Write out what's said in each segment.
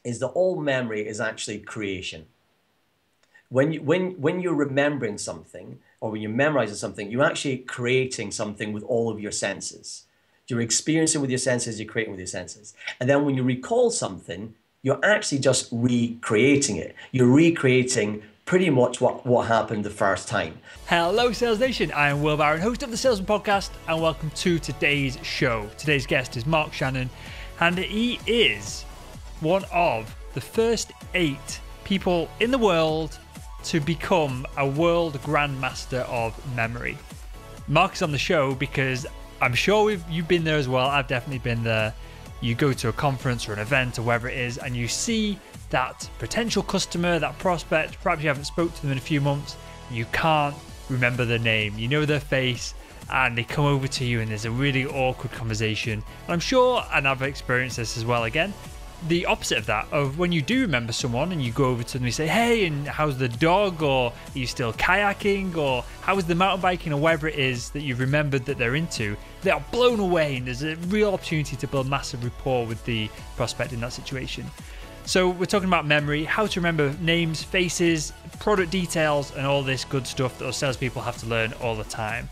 is that all memory is actually creation. When you're remembering something or when you're memorizing something, you're actually creating something with all of your senses. You're experiencing with your senses, you're creating with your senses. And then when you recall something, you're actually just recreating it. You're recreating pretty much what happened the first time. Hello Sales Nation, I am Will Barron, host of the Salesman Podcast, and welcome to today's show. Today's guest is Mark Channon, and he is one of the first 8 people in the world to become a world grandmaster of memory. Mark is on the show because I'm sure you've been there as well. I've definitely been there. You go to a conference or an event or wherever it is, and you see that potential customer, that prospect, perhaps you haven't spoke to them in a few months, you can't remember their name. You know their face, and they come over to you and there's a really awkward conversation. And I'm sure, and I've experienced this as well again, the opposite of that, of when you do remember someone and you go over to them and you say, hey, and how's the dog, or are you still kayaking, or how was the mountain biking, or whatever it is that you've remembered that they're into, they are blown away, and there's a real opportunity to build massive rapport with the prospect in that situation. So we're talking about memory, how to remember names, faces, product details, and all this good stuff that our salespeople have to learn all the time.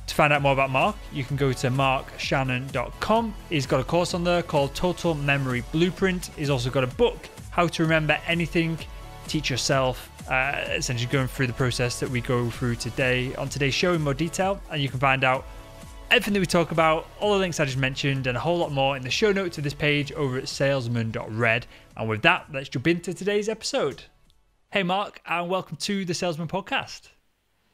To find out more about Mark, you can go to markshannon.com. He's got a course on there called Total Memory Blueprint. He's also got a book, How to Remember Anything, Teach Yourself, essentially going through the process that we go through today on today's show in more detail. And you can find out everything that we talk about, all the links I just mentioned, and a whole lot more in the show notes of this page over at salesman.red. And with that, let's jump into today's episode. Hey, Mark, and welcome to the Salesman Podcast.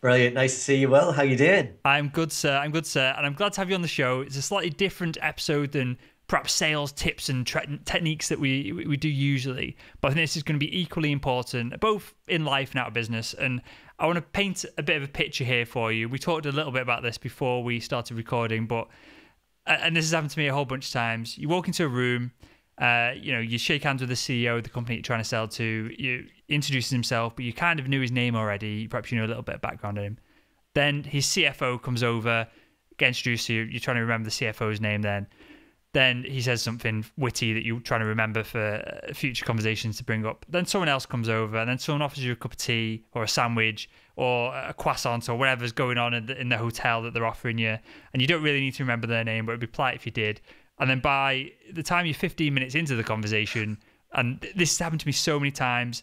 Brilliant. Nice to see you, Will. How you doing? I'm good, sir. And I'm glad to have you on the show. It's a slightly different episode than perhaps sales tips and techniques that we do usually. But I think this is going to be equally important, both in life and out of business. And I want to paint a bit of a picture here for you. We talked a little bit about this before we started recording, but and this has happened to me a whole bunch of times. You walk into a room, you shake hands with the CEO of the company you're trying to sell to. You introduces himself, but you kind of knew his name already. Perhaps you know a little bit of background on him. Then his CFO comes over, get introduced to you. You're trying to remember the CFO's name Then he says something witty that you're trying to remember for future conversations to bring up. Then someone else comes over, and then someone offers you a cup of tea or a sandwich or a croissant or whatever's going on in the hotel that they're offering you. And you don't really need to remember their name, but it'd be polite if you did. And then by the time you're 15 minutes into the conversation, and this has happened to me so many times,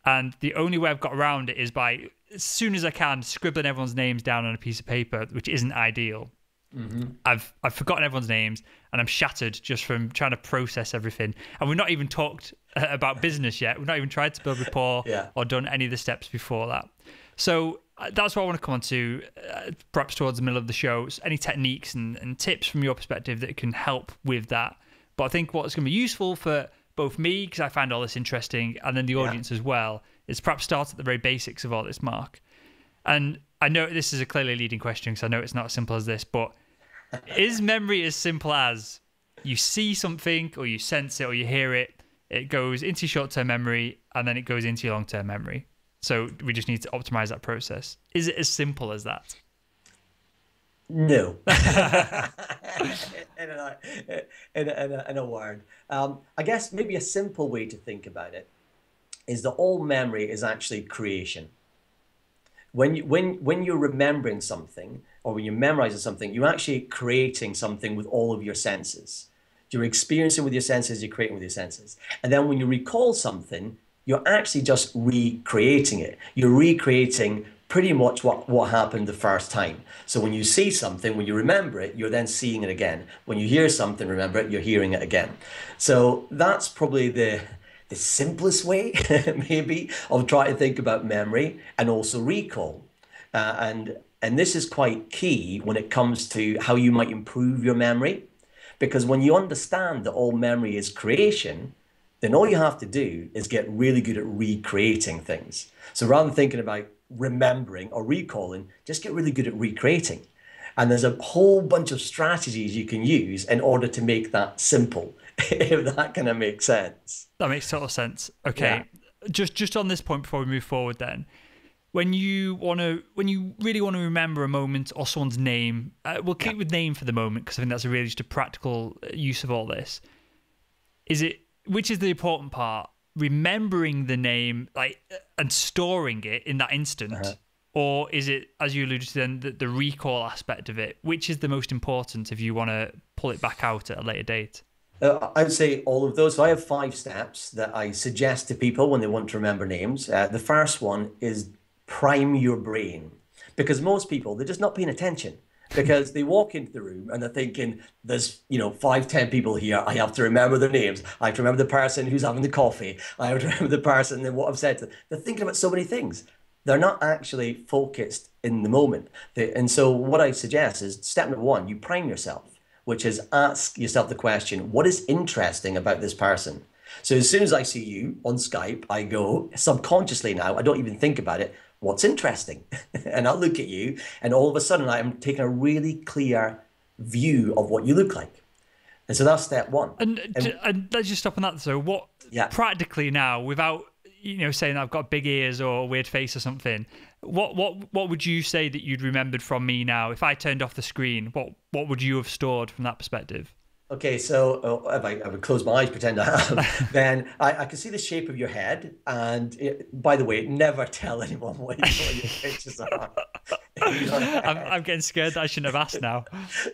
and the only way I've got around it is by, as soon as I can, scribbling everyone's names down on a piece of paper, which isn't ideal. Mm-hmm. I've forgotten everyone's names, and I'm shattered just from trying to process everything. And we've not even talked about business yet. We've not even tried to build rapport or done any of the steps before that. So that's what I want to come on to, perhaps towards the middle of the show. Any techniques and tips from your perspective that can help with that. But I think what's going to be useful for both me, because I find all this interesting, and then the audience as well, is perhaps start at the very basics of all this, Mark. And I know this is a clearly leading question, because I know it's not as simple as this, but is memory as simple as you see something or you sense it or you hear it, it goes into your short-term memory and then it goes into your long-term memory? So we just need to optimize that process. Is it as simple as that? No. in a word. I guess maybe a simple way to think about it is that all memory is actually creation. When you're remembering something or when you're memorizing something, you're actually creating something with all of your senses. You're experiencing with your senses, you're creating with your senses. And then when you recall something, you're actually just recreating it. You're recreating pretty much what happened the first time. So when you see something, when you remember it, you're then seeing it again. When you hear something, remember it, you're hearing it again. So that's probably the simplest way, maybe, of trying to think about memory and also recall. And this is quite key when it comes to how you might improve your memory. Because when you understand that all memory is creation, then all you have to do is get really good at recreating things. So rather than thinking about remembering or recalling, just get really good at recreating. And there's a whole bunch of strategies you can use in order to make that simple, if that kind of makes sense. That makes total sense. Okay, just on this point before we move forward then, when you really want to remember a moment or someone's name, we'll keep with name for the moment because I think that's really just a practical use of all this. Is it which is the important part? Remembering the name, like, and storing it in that instant, or is it, as you alluded to, then the recall aspect of it? Which is the most important if you want to pull it back out at a later date? I would say all of those. So I have 5 steps that I suggest to people when they want to remember names. The first one is prime your brain, because most people, they're just not paying attention. Because they walk into the room and they're thinking, there's, 5, 10 people here. I have to remember their names. I have to remember the person who's having the coffee. I have to remember the person and what I've said to them. They're thinking about so many things. They're not actually focused in the moment. And so what I suggest is step number 1, you prime yourself, which is ask yourself the question, what is interesting about this person? So as soon as I see you on Skype, I go subconsciously now, I don't even think about it, what's interesting? And I'll look at you and all of a sudden I'm taking a really clear view of what you look like. And so that's step 1. And let's just stop on that. So what, practically now, without saying I've got big ears or a weird face or something, what would you say that you'd remembered from me now? If I turned off the screen, what would you have stored from that perspective? Okay, so if I would close my eyes, pretend I have, then I can see the shape of your head. And by the way, never tell anyone what your pictures are. I'm getting scared that I shouldn't have asked now.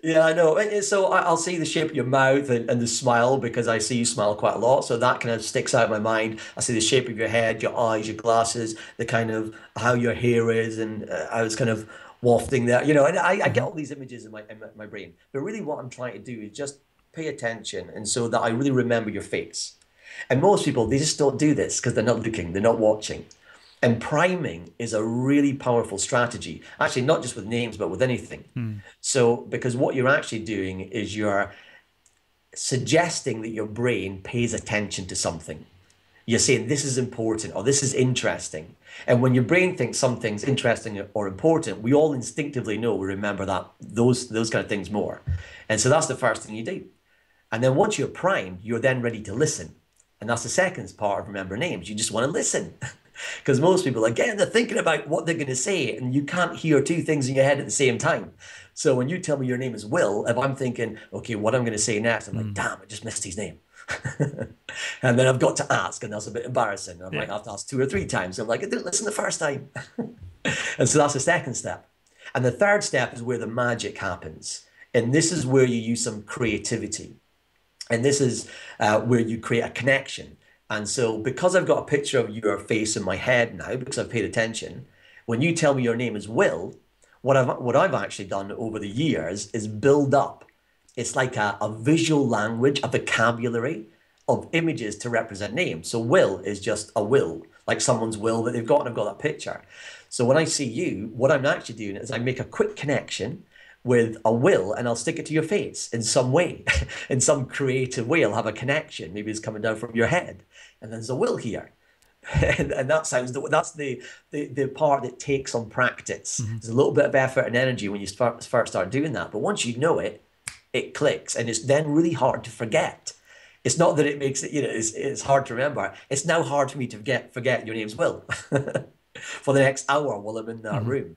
Yeah, I know. So I'll see the shape of your mouth and the smile, because I see you smile quite a lot. So that kind of sticks out in my mind. I see the shape of your head, your eyes, your glasses, the kind of how your hair is, and I was kind of wafting there. And I get all these images in my brain. But really what I'm trying to do is just pay attention, and so that I really remember your face. And most people, they just don't do this because they're not looking, they're not watching. And priming is a really powerful strategy, actually, not just with names, but with anything. So, because what you're actually doing is you're suggesting that your brain pays attention to something. You're saying this is important or this is interesting. And when your brain thinks something's interesting or important, we all instinctively know we remember those kind of things more. And so that's the first thing you do. And then once you're primed, you're then ready to listen. And that's the second part of remember names. You just want to listen. Because most people, again, they're thinking about what they're going to say, and you can't hear 2 things in your head at the same time. So when you tell me your name is Will, if I'm thinking, okay, what I'm going to say next, I'm like, damn, I just missed his name. And then I've got to ask, and that's a bit embarrassing. I might have to ask 2 or 3 times. I'm like, I didn't listen the first time. And so that's the second step. And the third step is where the magic happens. And this is where you use some creativity. And this is where you create a connection. And so because I've got a picture of your face in my head now, because I've paid attention, when you tell me your name is Will, what I've actually done over the years is build up. It's like a visual language, a vocabulary of images to represent names. So Will is just a will, like someone's will that they've got, and I've got that picture. So when I see you, what I'm actually doing is I make a quick connection with a will, and I'll stick it to your face in some way, in some creative way. I'll have a connection. Maybe it's coming down from your head, and there's a will here. And that's the part that takes some practice. There's a little bit of effort and energy when you first start doing that. But once you know it, it clicks, and it's then really hard to forget. It's not that it makes it, it's hard to remember. It's now hard for me to forget your name's Will for the next hour while I'm in that room.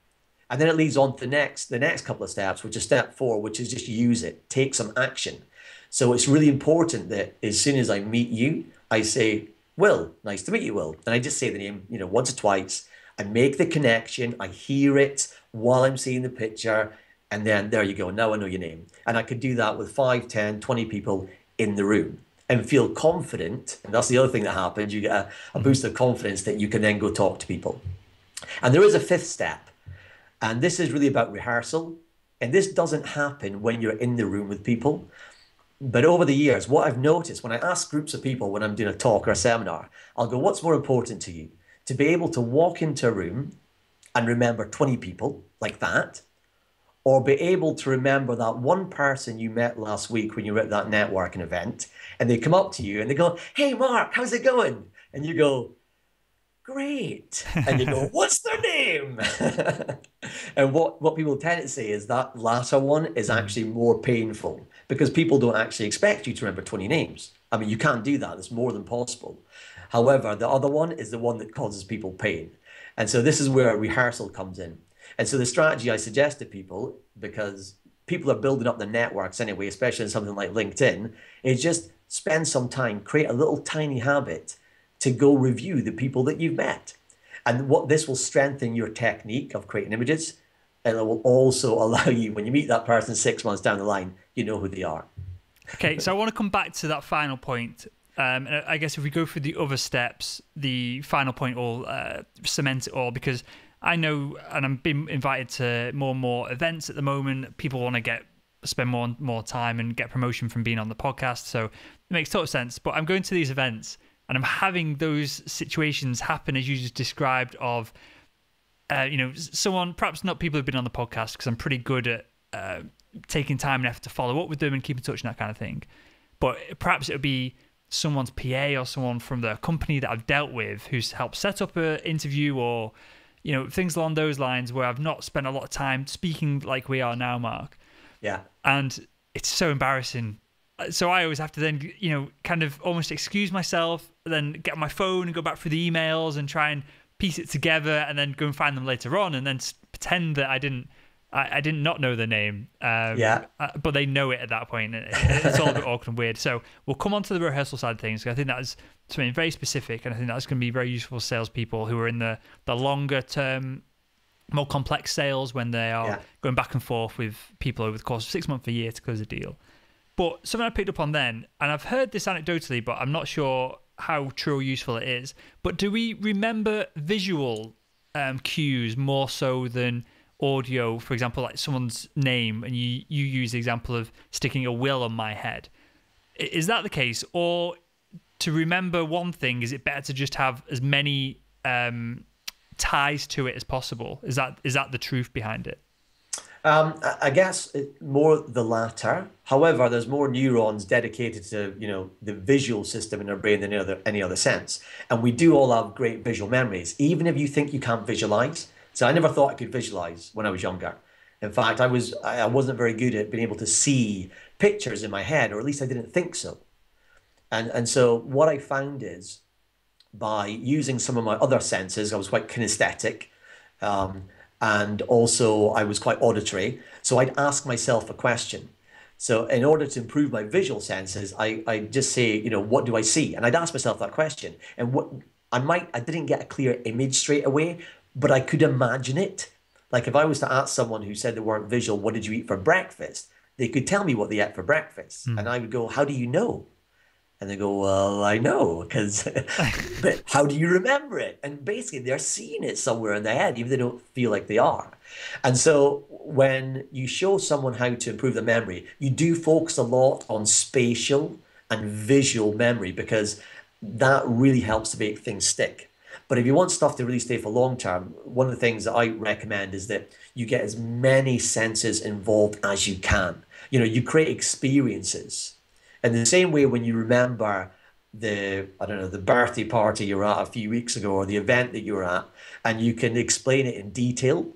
And then it leads on to the next couple of steps, which is step 4, which is just use it, take some action. So it's really important that as soon as I meet you, I say, Will, nice to meet you, Will. And I just say the name, once or twice. I make the connection, I hear it while I'm seeing the picture, and then there you go, now I know your name. And I could do that with 5, 10, 20 people in the room and feel confident. And that's the other thing that happens. You get a boost of confidence that you can then go talk to people. And there is a 5th step. And this is really about rehearsal. And this doesn't happen when you're in the room with people. But over the years, what I've noticed when I ask groups of people when I'm doing a talk or a seminar, I'll go, what's more important to you? To be able to walk into a room and remember 20 people like that, or be able to remember that one person you met last week when you were at that networking event, and they come up to you and they go, hey, Mark, how's it going? And you go, great. And you go, what's their name? And what people tend to say is that latter one is actually more painful, because people don't actually expect you to remember 20 names. I mean, you can't do that. It's more than possible. However, the other one is the one that causes people pain. And so this is where rehearsal comes in. And so the strategy I suggest to people, because people are building up their networks anyway, especially in something like LinkedIn, is just spend some time, create a little tiny habit to go review the people that you've met. And what this will strengthen your technique of creating images, and it will also allow you, when you meet that person 6 months down the line, you know who they are. Okay, so I want to come back to that final point. And I guess if we go through the other steps, the final point will cement it all, because I know, and I'm being invited to more and more events at the moment. People want to spend more time and get promotion from being on the podcast. So it makes total sense. But I'm going to these events and I'm having those situations happen as you just described of, someone, perhaps not people who've been on the podcast, because I'm pretty good at taking time and effort to follow up with them and keep in touch and that kind of thing. But perhaps it would be someone's PA or someone from the company that I've dealt with who's helped set up an interview, or things along those lines, where I've not spent a lot of time speaking like we are now, Mark. Yeah. And it's so embarrassing. So I always have to then, kind of almost excuse myself, then get on my phone and go back through the emails and try and piece it together, and then go and find them later on, and then pretend that I didn't not know their name. But they know it at that point. It's all a bit awkward and weird. So we'll come on to the rehearsal side of things. I think that is something very specific, and I think that's going to be very useful for salespeople who are in the longer term, more complex sales, when they are going back and forth with people over the course of 6 months, a year to close a deal. But something I picked up on then, and I've heard this anecdotally, but I'm not sure how true or useful it is. But do we remember visual cues more so than audio? For example, like someone's name, and you use the example of sticking a will on my head. Is that the case? Or to remember one thing, is it better to just have as many ties to it as possible? Is that the truth behind it? I guess more the latter. However, there's more neurons dedicated to the visual system in our brain than any other sense, and we do all have great visual memories, even if you think you can't visualize. So I never thought I could visualize when I was younger. In fact, I wasn't very good at being able to see pictures in my head, or at least I didn't think so. And so what I found is, by using some of my other senses, I was quite kinesthetic. And also I was quite auditory. So I'd ask myself a question. So in order to improve my visual senses, I just say, what do I see? And I'd ask myself that question. And I didn't get a clear image straight away, but I could imagine it. Like if I was to ask someone who said they weren't visual, what did you eat for breakfast? They could tell me what they ate for breakfast. And I would go, how do you know? And they go, well, I know, but how do you remember it? And basically they're seeing it somewhere in their head, even if they don't feel like they are. And so when you show someone how to improve their memory, you do focus a lot on spatial and visual memory, because that really helps to make things stick. But if you want stuff to really stay for long term, one of the things that I recommend is that you get as many senses involved as you can. You create experiences. And the same way, when you remember the birthday party you were at a few weeks ago, or the event that you were at, and you can explain it in detail,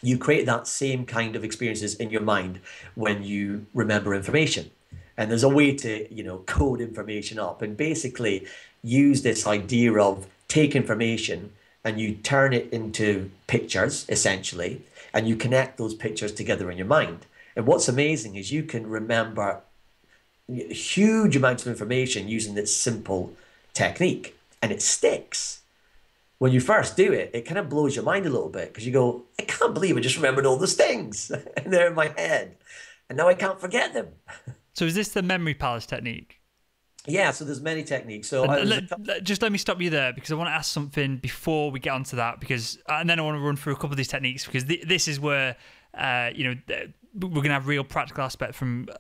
you create that same kind of experiences in your mind when you remember information. And there's a way to, code information up, and basically use this idea of take information and you turn it into pictures, essentially, and you connect those pictures together in your mind. And what's amazing is you can remember huge amounts of information using this simple technique, and it sticks. When you first do it, it kind of blows your mind a little bit, because you go, I can't believe I just remembered all those things and they're in my head, and now I can't forget them. So is this the memory palace technique? Yeah, so there's many techniques. So just let me stop you there, because I want to ask something before we get onto that, and then I want to run through a couple of these techniques, because this is where we're going to have real practical aspect from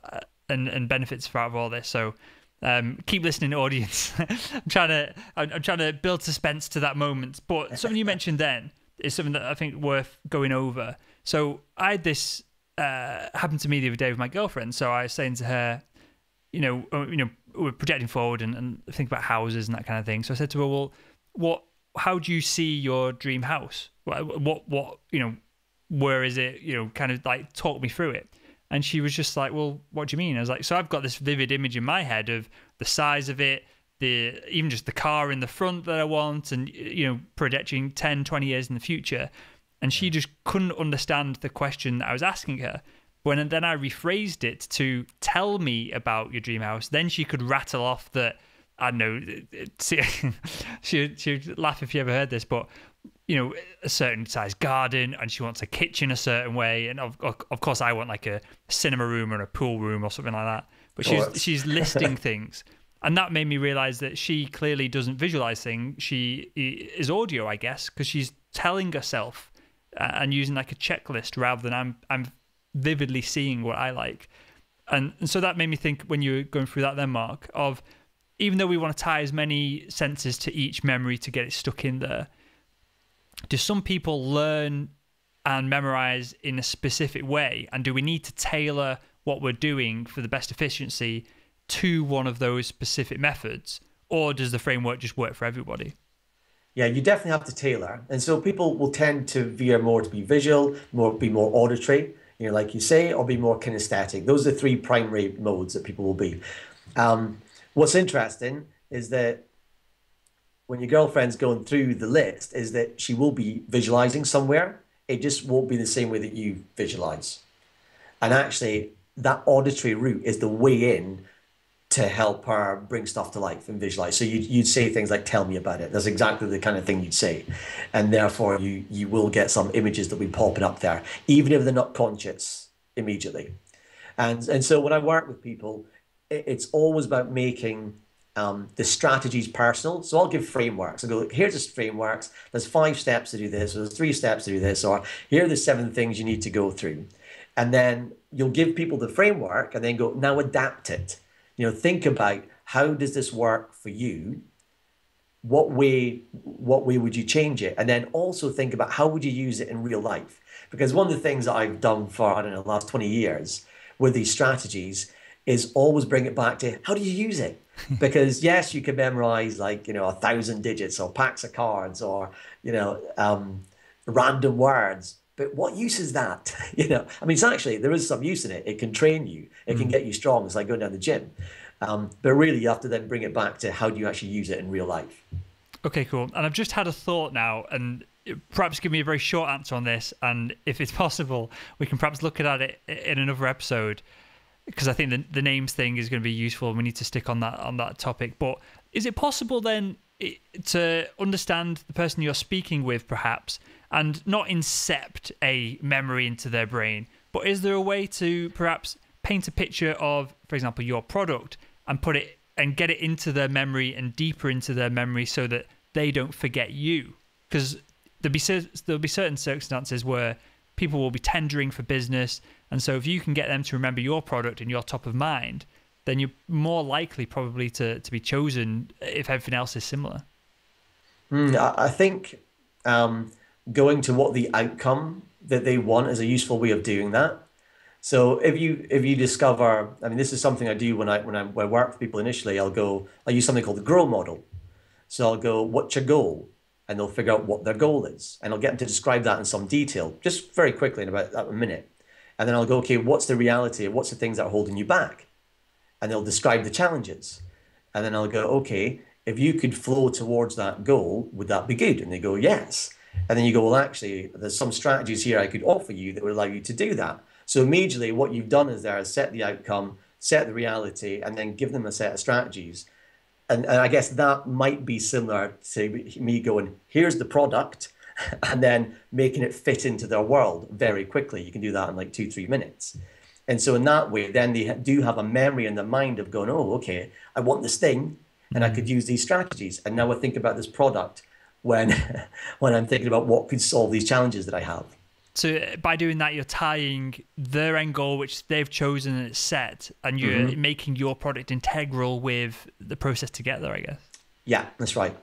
and benefits out of all this. So keep listening, audience. I'm trying to build suspense to that moment. But something you mentioned then is something that I think worth going over. So I had this happen to me the other day with my girlfriend. So I was saying to her, we're projecting forward and think about houses and that kind of thing. So I said to her, well, how do you see your dream house? What where is it? Kind of like talk me through it. And she was just like, well, what do you mean? I was like, so I've got this vivid image in my head of the size of it, even just the car in the front that I want, and, projecting 10, 20 years in the future. And she just couldn't understand the question that I was asking her. When then I rephrased it to tell me about your dream house, then she could rattle off that, I don't know, she'd laugh if you ever heard this, but a certain size garden, and she wants a kitchen a certain way, and of course I want like a cinema room or a pool room or something like that. But she's listing things, and that made me realize that she clearly doesn't visualize things. She is audio, I guess, because she's telling herself and using like a checklist rather than I'm vividly seeing what I like. And so that made me think, when you were going through that then, Mark, of even though we want to tie as many senses to each memory to get it stuck in there, do some people learn and memorize in a specific way? And do we need to tailor what we're doing for the best efficiency to one of those specific methods? Or does the framework just work for everybody? Yeah, you definitely have to tailor. And so people will tend to veer more to be visual, be more auditory, like you say, or be more kinesthetic. Those are the three primary modes that people will be. What's interesting is that when your girlfriend's going through the list, is that she will be visualizing somewhere. It just won't be the same way that you visualize. And actually, that auditory route is the way in to help her bring stuff to life and visualize. So you'd say things like, tell me about it. That's exactly the kind of thing you'd say. And therefore, you will get some images that will be popping up there, even if they're not conscious immediately. And so when I work with people, it's always about making the strategies personal. So I'll give frameworks. I'll go, here's the frameworks. There's 5 steps to do this, or there's 3 steps to do this, or here are the 7 things you need to go through. And then you'll give people the framework and then go, now adapt it. Think about, how does this work for you? What way would you change it? And then also think about, how would you use it in real life? Because one of the things that I've done for, the last 20 years with these strategies is always bring it back to, how do you use it? Because yes, you can memorize 1,000 digits or packs of cards or, random words. But what use is that? It's actually, there is some use in it. It can train you. It can get you strong. It's like going down the gym. But really, you have to then bring it back to, how do you actually use it in real life? Okay, cool. And I've just had a thought now, and perhaps give me a very short answer on this. And if it's possible, we can perhaps look at it in another episode, because I think the names thing is going to be useful. We need to stick on that topic. But is it possible then to understand the person you're speaking with, perhaps, and not incept a memory into their brain, but is there a way to perhaps paint a picture of, for example, your product and put it and get it into their memory and deeper into their memory so that they don't forget you? Because there'll be certain circumstances where people will be tendering for business, and so if you can get them to remember your product and you're top of mind, then you're more likely probably to be chosen if everything else is similar. I think going to what the outcome that they want is a useful way of doing that. So if you discover, this is something I do when I work with people initially. I'll use something called the GROW model. So I'll go, what's your goal? And they'll figure out what their goal is, and I'll get them to describe that in some detail, just very quickly in about a minute. And then I'll go, okay, what's the reality? What's the things that are holding you back? And they'll describe the challenges. And then I'll go, okay, if you could flow towards that goal, would that be good? And they go, yes. And then you go, well, actually, there's some strategies here I could offer you that would allow you to do that. So immediately what you've done is set the outcome, set the reality, and then give them a set of strategies. And I guess that might be similar to me going, here's the product, and then making it fit into their world very quickly. You can do that in like 2-3 minutes. And so in that way, then they do have a memory in their mind of going, oh, okay, I want this thing, and I could use these strategies. And now I think about this product when I'm thinking about what could solve these challenges that I have. So by doing that, you're tying their end goal, which they've chosen and it's set, and you're making your product integral with the process to get there, I guess. Yeah, that's right.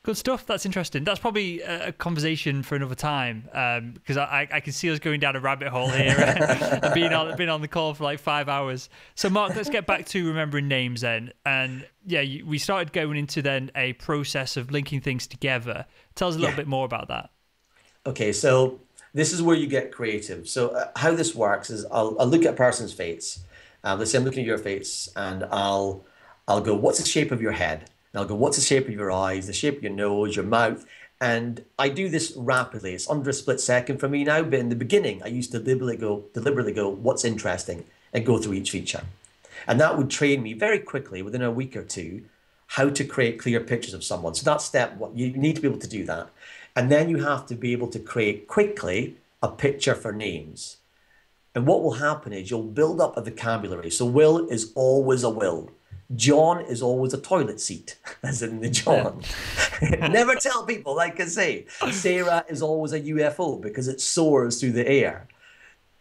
Good stuff. That's interesting. That's probably a conversation for another time, because I can see us going down a rabbit hole here and being on the call for like 5 hours. So Mark, let's get back to remembering names then. And yeah, we started going into then a process of linking things together. Tell us a little bit more about that. Okay, so this is where you get creative. So how this works is I'll look at a person's face. Let's say I'm looking at your face, and I'll go, what's the shape of your head? And I'll go, what's the shape of your eyes, the shape of your nose, your mouth? And I do this rapidly. It's under a split second for me now, but in the beginning, I used to deliberately go, what's interesting, and go through each feature. And that would train me very quickly, within a week or two, how to create clear pictures of someone. So that's step one. You need to be able to do that. And then you have to be able to create quickly a picture for names. And what will happen is you'll build up a vocabulary. So Will is always a Will. John is always a toilet seat, as in the John. Never tell people, like I say. Sarah is always a UFO because it soars through the air.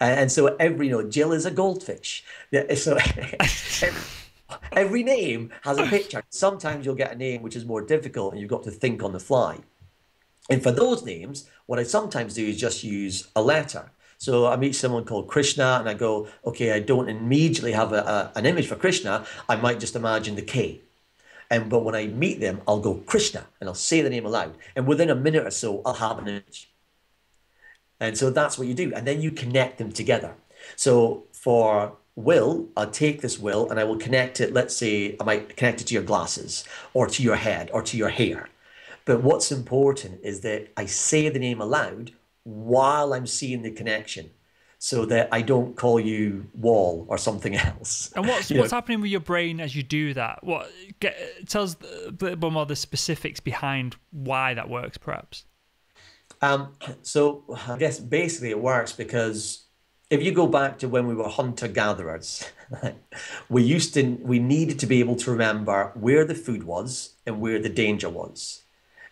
And so Jill is a goldfish. So every name has a picture. Sometimes you'll get a name which is more difficult and you've got to think on the fly. And for those names, what I sometimes do is just use a letter. So I meet someone called Krishna and I go, okay, I don't immediately have an image for Krishna. I might just imagine the K. But when I meet them, I'll go Krishna and I'll say the name aloud. And within a minute or so, I'll have an image. And so that's what you do. And then you connect them together. So for Will, I'll take this Will and I will connect it. Let's say I might connect it to your glasses or to your head or to your hair. But what's important is that I say the name aloud while I'm seeing the connection, so that I don't call you Wall or something else. And what's happening with your brain as you do that? Tell us a bit more of the specifics behind why that works, perhaps. So I guess basically it works because if you go back to when we were hunter-gatherers, we needed to be able to remember where the food was and where the danger was.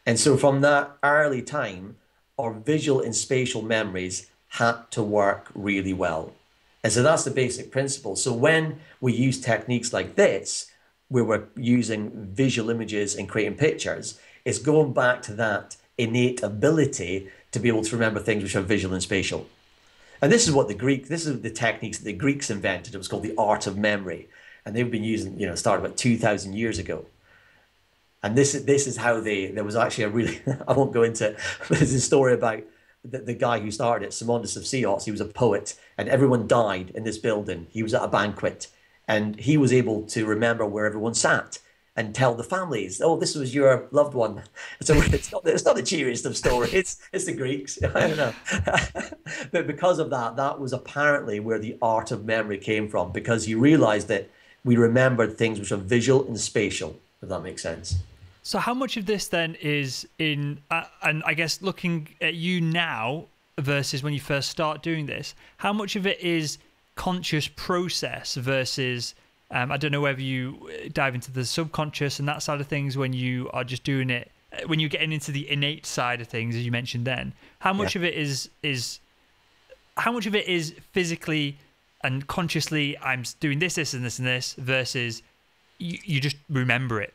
And so from that early time, our visual and spatial memories had to work really well. And so that's the basic principle. So when we use techniques like this, where we're using visual images and creating pictures, it's going back to that innate ability to be able to remember things which are visual and spatial. And this is the techniques that the Greeks invented. It was called the art of memory. And they've been using, started about 2,000 years ago. And this is how there was actually I won't go into it, but there's a story about the guy who started it, Simondus of Ceos. He was a poet and everyone died in this building. He was at a banquet and he was able to remember where everyone sat and tell the families, oh, this was your loved one. So it's not the cheeriest of stories. It's the Greeks. I don't know. But because of that was apparently where the art of memory came from, because he realized that we remembered things which are visual and spatial, if that makes sense. So how much of this then is and I guess looking at you now versus when you first start doing this, how much of it is conscious process versus, I don't know whether you dive into the subconscious and that side of things when you are just doing it, when you're getting into the innate side of things, as you mentioned then, how much of it is how much of it is physically and consciously, I'm doing this, this, and this, and this, versus you just remember it?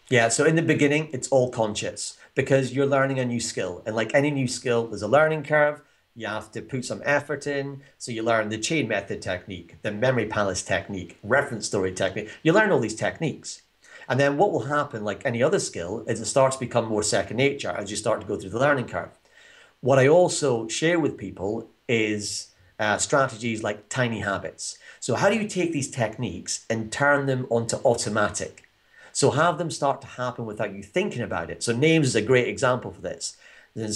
Yeah, so in the beginning, it's all conscious because you're learning a new skill. And like any new skill, there's a learning curve. You have to put some effort in. So you learn the chain method technique, the memory palace technique, reference story technique. You learn all these techniques. And then what will happen, like any other skill, is it starts to become more second nature as you start to go through the learning curve. What I also share with people is strategies like tiny habits. So how do you take these techniques and turn them onto automatic? So have them start to happen without you thinking about it. So names is a great example for this.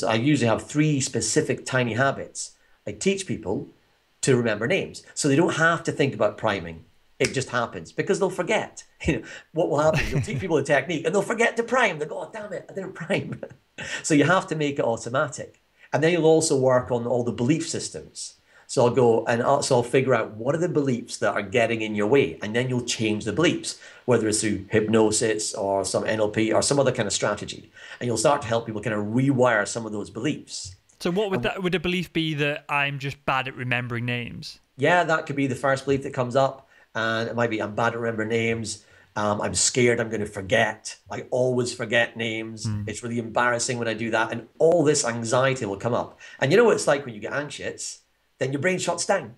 I usually have 3 specific tiny habits. I teach people to remember names. So they don't have to think about priming. It just happens because they'll forget. What will happen is you'll teach people a technique and they'll forget to prime. They'll go, oh, damn it, I didn't prime. So you have to make it automatic. And then you'll also work on all the belief systems. So I'll go and I'll figure out what are the beliefs that are getting in your way, and then you'll change the beliefs, whether it's through hypnosis or some NLP or some other kind of strategy, and you'll start to help people kind of rewire some of those beliefs. So what would a belief be that I'm just bad at remembering names? Yeah, that could be the first belief that comes up, and it might be I'm bad at remembering names. I'm scared I'm going to forget. I always forget names. It's really embarrassing when I do that, and all this anxiety will come up. And you know what it's like when you get anxious? Then your brain shuts down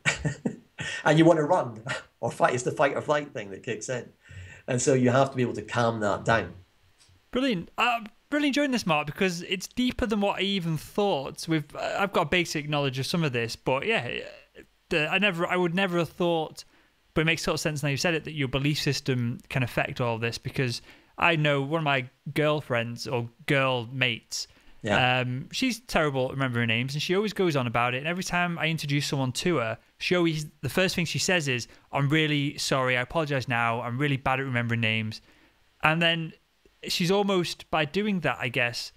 and you want to run or fight. It's the fight or flight thing that kicks in. And so you have to be able to calm that down. Brilliant. Really enjoying this, Mark, because it's deeper than what I even thought. I've got a basic knowledge of some of this, but yeah, I would never have thought, but it makes total sense now you've said it, that your belief system can affect all this, because I know one of my girlfriends or girl mates, Yeah. She's terrible at remembering names, and she always goes on about it. And every time I introduce someone to her, the first thing she says is, "I'm really sorry. I apologize now. I'm really bad at remembering names." And then she's almost, by doing that, I guess,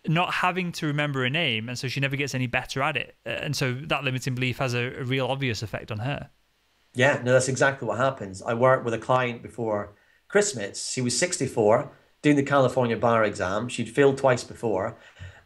not having to remember a name, and so she never gets any better at it. And so that limiting belief has a real obvious effect on her. Yeah, no, that's exactly what happens. I worked with a client before Christmas. She was 64, doing the California bar exam. She'd failed twice before.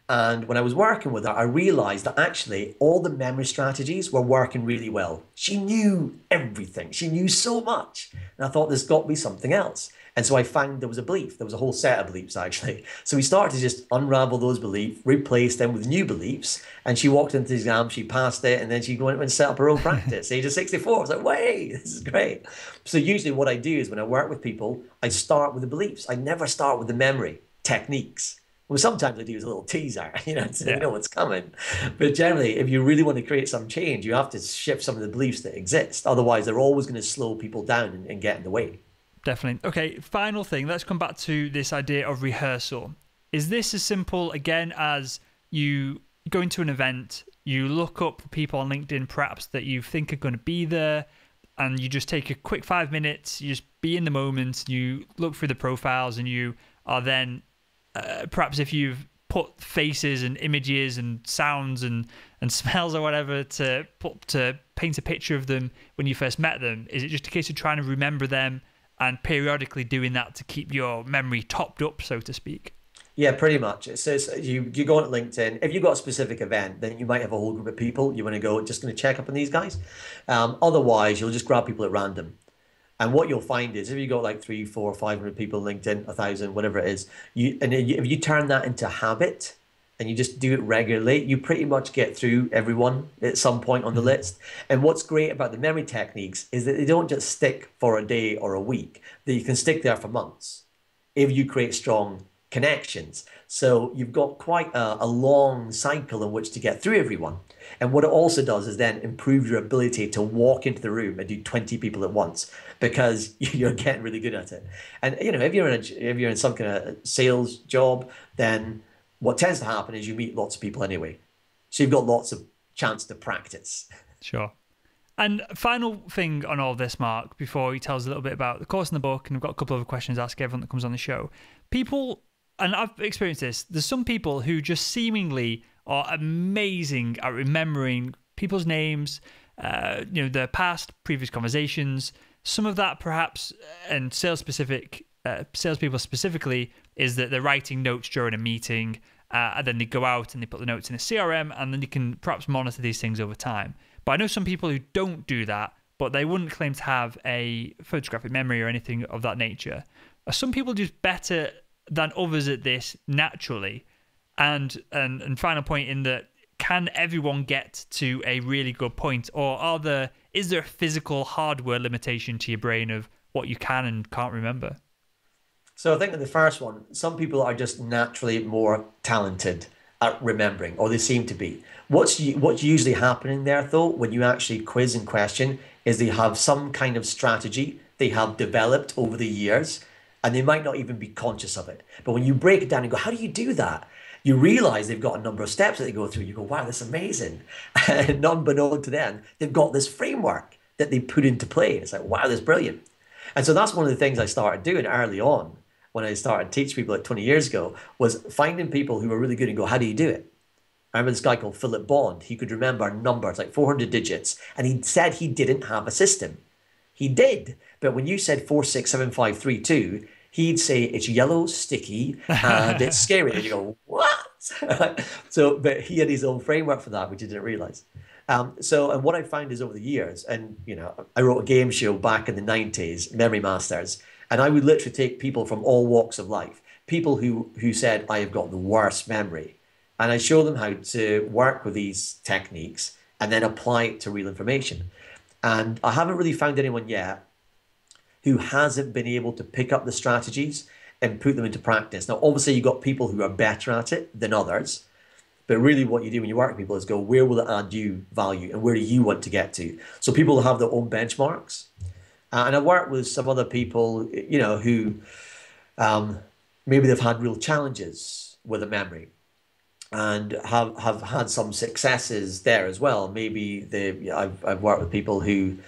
And when I was working with her, I realized that actually all the memory strategies were working really well. She knew everything. She knew so much. And I thought there's got to be something else. And so I found there was a belief. There was a whole set of beliefs, actually. So we started to just unravel those beliefs, replace them with new beliefs. And she walked into the exam, she passed it, and then she went and set up her own practice. Age of 64. I was like, wait, this is great. So usually what I do is when I work with people, I start with the beliefs. I never start with the memory techniques. Well, sometimes I do as a little teaser, so you know what's coming. But generally, if you really want to create some change, you have to shift some of the beliefs that exist. Otherwise, they're always going to slow people down and get in the way. Definitely. Okay, final thing. Let's come back to this idea of rehearsal. Is this as simple, again, as you go into an event, you look up people on LinkedIn perhaps that you think are going to be there, and you just take a quick 5 minutes, you just be in the moment, you look through the profiles, and you are then, perhaps if you've put faces and images and sounds and smells or whatever to paint a picture of them when you first met them, is it just a case of trying to remember them and periodically doing that to keep your memory topped up, so to speak? Yeah, pretty much. It says you go on LinkedIn. If you've got a specific event, then you might have a whole group of people. You want to go, just going to check up on these guys. Otherwise, you'll just grab people at random. And what you'll find is if you got like 300, 400, 500 people LinkedIn, 1,000, whatever it is, if you turn that into habit and you just do it regularly, you pretty much get through everyone at some point on the list. And what's great about the memory techniques is that they don't just stick for a day or a week, that you can stick there for months if you create strong connections. So you've got quite a long cycle in which to get through everyone. And what it also does is then improve your ability to walk into the room and do 20 people at once, because you're getting really good at it. And if you're in some kind of sales job, then what tends to happen is you meet lots of people anyway. So you've got lots of chance to practice. Sure. And final thing on all this, Mark, before you tell us a little bit about the course in the book, and I've got a couple of questions to ask everyone that comes on the show. People, and I've experienced this, there's some people who just seemingly are amazing at remembering people's names, their past, previous conversations. Some of that perhaps, and salespeople specifically, is that they're writing notes during a meeting, and then they go out and they put the notes in a CRM, and then you can perhaps monitor these things over time. But I know some people who don't do that, but they wouldn't claim to have a photographic memory or anything of that nature. Are some people just better than others at this naturally? And final point in that, can everyone get to a really good point, or is there a physical hardware limitation to your brain of what you can and can't remember? So I think in the first one, some people are just naturally more talented at remembering, or they seem to be. What's usually happening there, though, when you actually quiz and question, is they have some kind of strategy they have developed over the years, and they might not even be conscious of it. But when you break it down and go, how do you do that? You realize they've got a number of steps that they go through. You go, wow, that's amazing. And unbeknown to them, they've got this framework that they put into play. It's like, wow, that's brilliant. And so that's one of the things I started doing early on when I started teaching people like 20 years ago, was finding people who were really good and go, how do you do it? I remember this guy called Philip Bond. He could remember numbers, like 400 digits. And he said he didn't have a system. He did. But when you said 467532, he'd say it's yellow, sticky, and it's scary. And you go, what? But he had his own framework for that, which he didn't realize. And what I found is over the years, and I wrote a game show back in the 90s, Memory Masters, and I would literally take people from all walks of life, people who said, I have got the worst memory. And I show them how to work with these techniques and then apply it to real information. And I haven't really found anyone yet who hasn't been able to pick up the strategies and put them into practice. Now, obviously, you've got people who are better at it than others. But really what you do when you work with people is go, where will it add you value and where do you want to get to? So people have their own benchmarks. And I work with some other people, who maybe they've had real challenges with a memory. and have had some successes there as well. Maybe I've worked with people who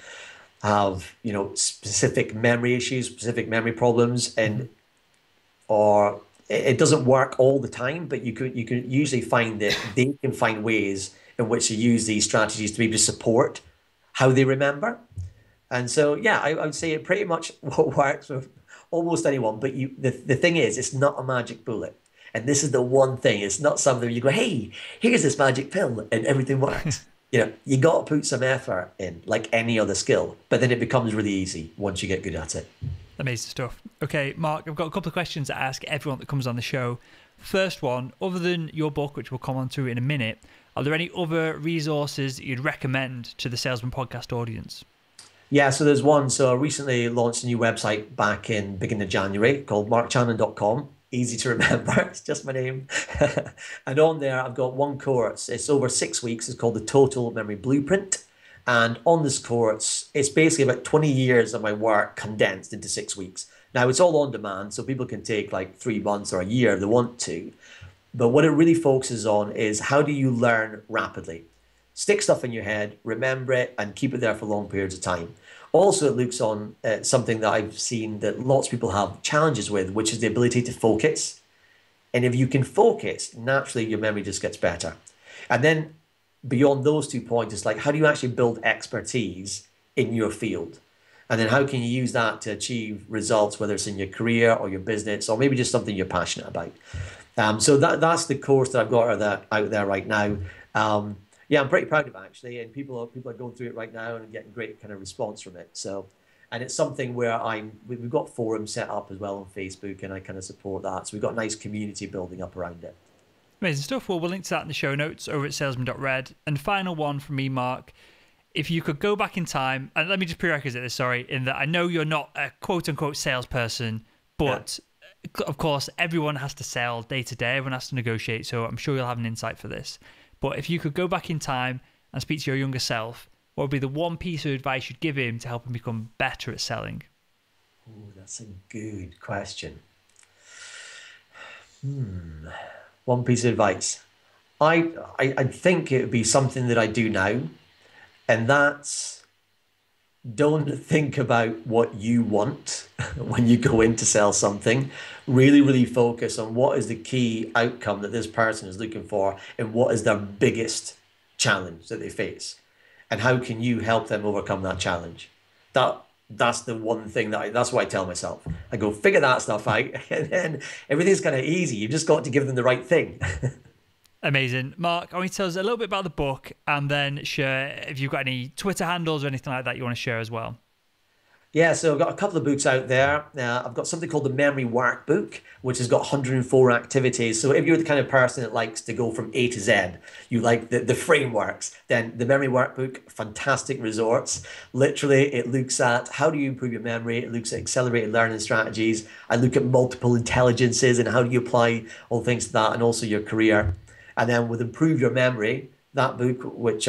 have, specific memory issues, specific memory problems, Mm-hmm. or it doesn't work all the time, but you can usually find that they can find ways in which to use these strategies to maybe support how they remember. And so, yeah, I would say it pretty much what works with almost anyone. But the thing is, it's not a magic bullet. And this is the one thing. It's not something you go, hey, here's this magic pill and everything works. You got to put some effort in, like any other skill. But then it becomes really easy once you get good at it. Amazing stuff. Okay, Mark, I've got a couple of questions to ask everyone that comes on the show. First one, other than your book, which we'll come on to in a minute, are there any other resources that you'd recommend to the Salesman Podcast audience? Yeah, so there's one. So I recently launched a new website back in beginning of January called markchannon.com. Easy to remember. It's just my name. And on there, I've got one course. It's over 6 weeks. It's called the Total Memory Blueprint. And on this course, it's basically about 20 years of my work condensed into 6 weeks. Now, it's all on demand, so people can take like 3 months or a year if they want to. But what it really focuses on is how do you learn rapidly? Stick stuff in your head, remember it, and keep it there for long periods of time. Also, it looks on something that I've seen that lots of people have challenges with, which is the ability to focus. And if you can focus, naturally your memory just gets better. And then beyond those 2 points, it's like, how do you actually build expertise in your field? And then how can you use that to achieve results, whether it's in your career or your business, or maybe just something you're passionate about? So that's the course that I've got out there right now. Yeah, I'm pretty proud of it, actually, and people are going through it right now and getting great kind of response from it. So, and it's something where we've got forums set up as well on Facebook, and I kind of support that. So we've got a nice community building up around it. Amazing stuff. Well, we'll link to that in the show notes over at salesman.red. And final one from me, Mark. If you could go back in time, and let me just prerequisite this, sorry, in that I know you're not a quote-unquote salesperson, but of course, everyone has to sell day to day. Everyone has to negotiate, so I'm sure you'll have an insight for this. But if you could go back in time and speak to your younger self, what would be the one piece of advice you'd give him to help him become better at selling? Oh, that's a good question. One piece of advice. I think it would be something that I do now, and that's don't think about what you want when you go in to sell something. Really, really focus on what is the key outcome that this person is looking for and what is their biggest challenge that they face. And how can you help them overcome that challenge? That's the one thing that's what I tell myself. I go, figure that stuff out, and then everything's kind of easy. You've just got to give them the right thing. Amazing. Mark, I want you to tell us a little bit about the book and then share if you've got any Twitter handles or anything like that you want to share as well. Yeah, so I've got a couple of books out there. I've got something called the Memory Workbook, which has got 104 activities. So if you're the kind of person that likes to go from A to Z, you like the frameworks, then the Memory Workbook, fantastic resource. Literally, it looks at how do you improve your memory. It looks at accelerated learning strategies. I look at multiple intelligences and how do you apply all things to that, and also your career. And then with Improve Your Memory, that book, which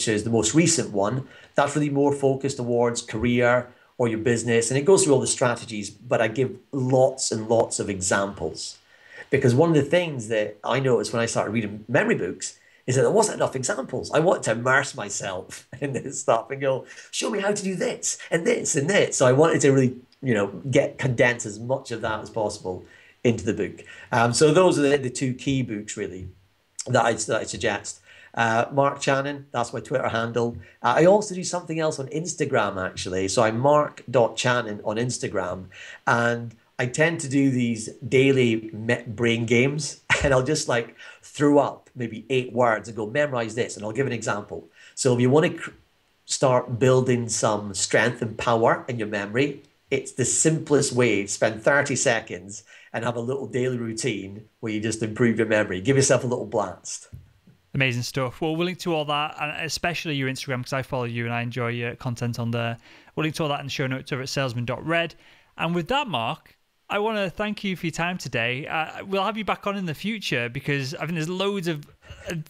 is the most recent one, that's really more focused towards career or your business. And it goes through all the strategies, but I give lots and lots of examples. Because one of the things that I noticed when I started reading memory books is that there wasn't enough examples. I wanted to immerse myself in this stuff and go, show me how to do this and this and this. So I wanted to really, condense as much of that as possible into the book. So those are the two key books, really, that I suggest. Mark Channon, that's my Twitter handle. I also do something else on Instagram, actually. So I'm mark.channon on Instagram, and I tend to do these daily brain games, and I'll just throw up maybe 8 words and go, memorize this, and I'll give an example. So if you want to start building some strength and power in your memory, it's the simplest way to spend 30 seconds and have a little daily routine where you just improve your memory. Give yourself a little blast. Amazing stuff. Well, we'll link to all that, and especially your Instagram, because I follow you and I enjoy your content on there. We'll link to all that in the show notes over at salesman.red. And with that, Mark, I want to thank you for your time today. We'll have you back on in the future because I think there's loads of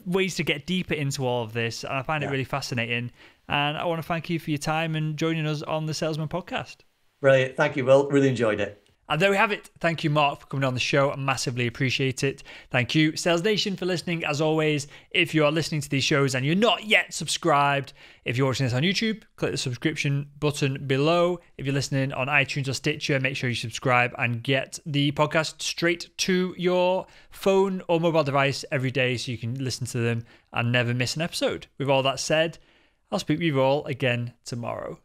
ways to get deeper into all of this, and I find it really fascinating. And I want to thank you for your time and joining us on the Salesman Podcast. Brilliant. Thank you, Will. Really enjoyed it. And there we have it. Thank you, Mark, for coming on the show. I massively appreciate it. Thank you, Sales Nation, for listening. As always, if you are listening to these shows and you're not yet subscribed, if you're watching this on YouTube, click the subscription button below. If you're listening on iTunes or Stitcher, make sure you subscribe and get the podcast straight to your phone or mobile device every day so you can listen to them and never miss an episode. With all that said, I'll speak with you all again tomorrow.